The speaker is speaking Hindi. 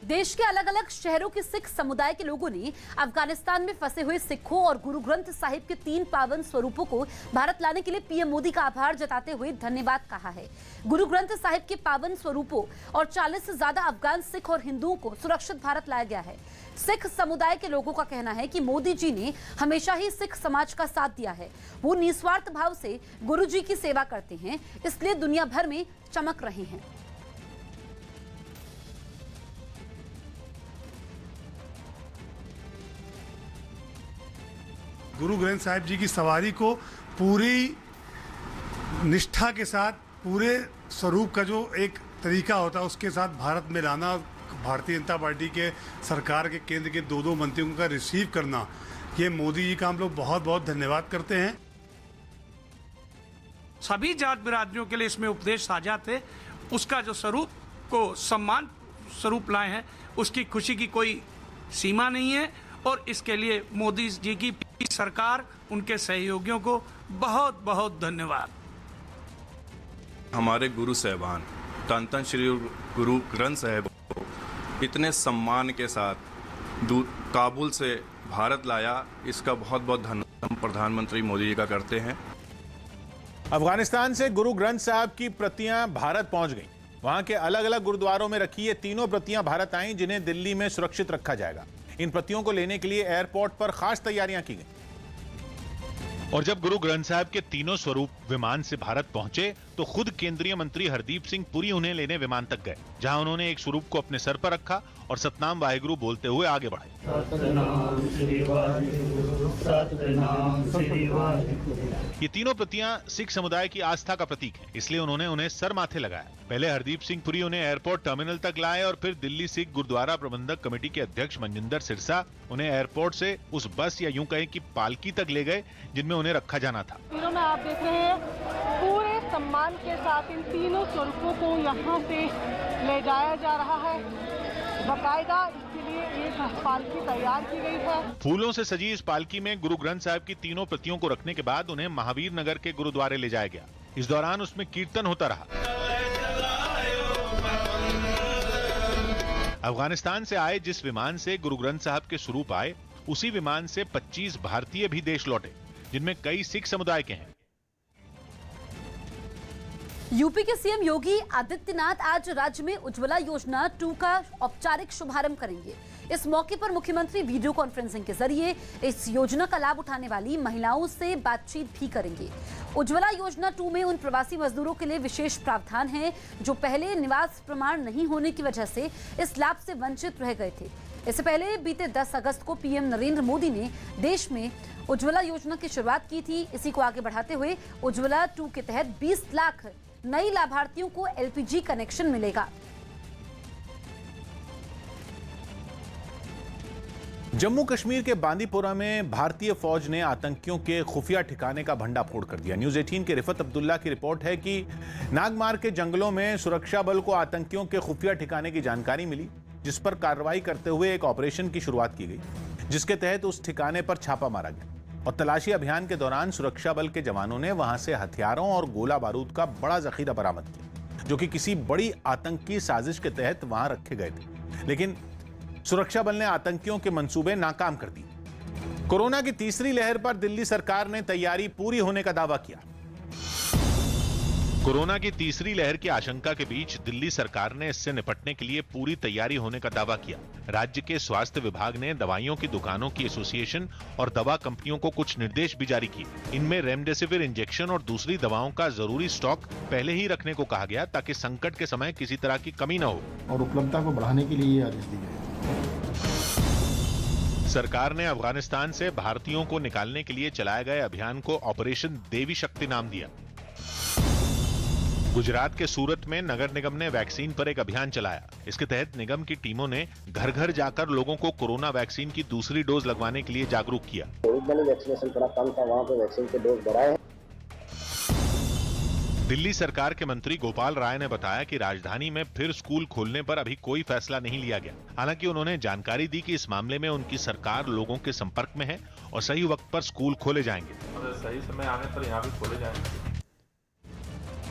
देश के अलग अलग शहरों के सिख समुदाय के लोगों ने अफगानिस्तान में फंसे हुए सिखों और गुरु ग्रंथ साहिब के 3 पावन स्वरूपों को भारत लाने के लिए पीएम मोदी का आभार जताते हुए धन्यवाद कहा है। गुरु ग्रंथ साहिब के पावन स्वरूपों और 40 से ज्यादा अफगान सिख और हिंदुओं को सुरक्षित भारत लाया गया है। सिख समुदाय के लोगों का कहना है कि मोदी जी ने हमेशा ही सिख समाज का साथ दिया है। वो निस्वार्थ भाव से गुरु जी की सेवा करते हैं, इसलिए दुनिया भर में चमक रहे हैं। गुरु ग्रंथ साहिब जी की सवारी को पूरी निष्ठा के साथ, पूरे स्वरूप का जो एक तरीका होता है उसके साथ भारत में लाना, भारतीय जनता पार्टी के सरकार के केंद्र के 2 मंत्रियों का रिसीव करना, ये मोदी जी का हम लोग बहुत बहुत धन्यवाद करते हैं। सभी जात बिरादरियों के लिए इसमें उपदेश साझा थे। उसका जो स्वरूप को सम्मान स्वरूप लाए हैं, उसकी खुशी की कोई सीमा नहीं है और इसके लिए मोदी जी की सरकार, उनके सहयोगियों को बहुत बहुत धन्यवाद। हमारे गुरु साहिबान धन धन श्री गुरु ग्रंथ साहिब इतने सम्मान के साथ काबुल से भारत लाया, इसका बहुत बहुत धन्यवाद प्रधानमंत्री मोदी जी का करते हैं। अफगानिस्तान से गुरु ग्रंथ साहब की प्रतियां भारत पहुंच गईं। वहां के अलग अलग गुरुद्वारों में रखी ये तीनों प्रतियां भारत आईं, जिन्हें दिल्ली में सुरक्षित रखा जाएगा। इन प्रतियों को लेने के लिए एयरपोर्ट पर खास तैयारियां की गई। और जब गुरु ग्रंथ साहब के तीनों स्वरूप विमान से भारत पहुंचे तो खुद केंद्रीय मंत्री हरदीप सिंह पुरी उन्हें लेने विमान तक गए, जहां उन्होंने एक स्वरूप को अपने सर पर रखा और सतनाम वाहेगुरु बोलते हुए आगे बढ़े। ये तीनों प्रतियां सिख समुदाय की आस्था का प्रतीक हैं, इसलिए उन्होंने उन्हें सर माथे लगाया। पहले हरदीप सिंह पुरी उन्हें एयरपोर्ट टर्मिनल तक लाए और फिर दिल्ली सिख गुरुद्वारा प्रबंधक कमेटी के अध्यक्ष मनजिंदर सिरसा उन्हें एयरपोर्ट से उस बस या यूं कहें कि पालकी तक ले गए जिनमें उन्हें रखा जाना था। तीनों में आप देख रहे हैं पूरे सम्मान के साथ इन तीनों स्वरूपों को यहाँ से ले जाया जा रहा है। बाकायदा इसके लिए एक पालकी तैयार की गई है। फूलों से सजी इस पालकी में गुरु ग्रंथ साहब की तीनों प्रतियों को रखने के बाद उन्हें महावीर नगर के गुरुद्वारे ले जाया गया। इस दौरान उसमें कीर्तन होता रहा। अफगानिस्तान से आए जिस विमान से गुरु ग्रंथ साहब के स्वरूप आए, उसी विमान से 25 भारतीय भी देश लौटे, जिनमें कई सिख समुदाय के हैं। यूपी के सीएम योगी आदित्यनाथ आज राज्य में उज्ज्वला योजना 2 का औपचारिक शुभारंभ करेंगे। इस मौके पर मुख्यमंत्री वीडियो कॉन्फ्रेंसिंग के जरिए इस योजना का लाभ उठाने वाली महिलाओं से बातचीत भी करेंगे। उज्ज्वला योजना 2 में उन प्रवासी मजदूरों के लिए विशेष प्रावधान है जो पहले निवास प्रमाण नहीं होने की वजह से इस लाभ से वंचित रह गए थे। इससे पहले बीते 10 अगस्त को पीएम नरेंद्र मोदी ने देश में उज्ज्वला योजना की शुरुआत की थी। इसी को आगे बढ़ाते हुए उज्ज्वला 2 के तहत 20 लाख नई लाभार्थियों को एलपीजी कनेक्शन मिलेगा। जम्मू कश्मीर के बांदीपोरा में भारतीय फौज ने आतंकियों के खुफिया ठिकाने का भंडाफोड़ कर दिया। न्यूज़ 18 के रिफत अब्दुल्ला की रिपोर्ट है कि नागमार के जंगलों में सुरक्षा बल को आतंकियों के खुफिया ठिकाने की जानकारी मिली, जिस पर कार्रवाई करते हुए एक ऑपरेशन की शुरुआत की गई, जिसके तहत उस ठिकाने पर छापा मारा गया। और तलाशी अभियान के दौरान सुरक्षा बल के जवानों ने वहां से हथियारों और गोला बारूद का बड़ा जखीरा बरामद किया, जो कि किसी बड़ी आतंकी साजिश के तहत वहां रखे गए थे। लेकिन सुरक्षा बल ने आतंकियों के मंसूबे नाकाम कर दिए। कोरोना की तीसरी लहर पर दिल्ली सरकार ने तैयारी पूरी होने का दावा किया। कोरोना की तीसरी लहर की आशंका के बीच दिल्ली सरकार ने इससे निपटने के लिए पूरी तैयारी होने का दावा किया। राज्य के स्वास्थ्य विभाग ने दवाइयों की दुकानों की एसोसिएशन और दवा कंपनियों को कुछ निर्देश भी जारी किए। इनमें रेमडेसिविर इंजेक्शन और दूसरी दवाओं का जरूरी स्टॉक पहले ही रखने को कहा गया, ताकि संकट के समय किसी तरह की कमी न हो। और उपलब्धता को बढ़ाने के लिए ये आदेश दिए गए। सरकार ने अफगानिस्तान से भारतीयों को निकालने के लिए चलाए गए अभियान को ऑपरेशन देवी शक्ति नाम दिया। गुजरात के सूरत में नगर निगम ने वैक्सीन पर एक अभियान चलाया। इसके तहत निगम की टीमों ने घर घर जाकर लोगों को कोरोना वैक्सीन की दूसरी डोज लगवाने के लिए जागरूक किया। वैक्सीनेशन थोड़ा कम था, वहाँ पे वैक्सीन के डोज बढ़ाए हैं। दिल्ली सरकार के मंत्री गोपाल राय ने बताया कि राजधानी में फिर स्कूल खोलने पर अभी कोई फैसला नहीं लिया गया। हालांकि उन्होंने जानकारी दी कि इस मामले में उनकी सरकार लोगों के संपर्क में है और सही वक्त पर स्कूल खोले जाएंगे। सही समय आने पर यहाँ भी खोले जाएंगे।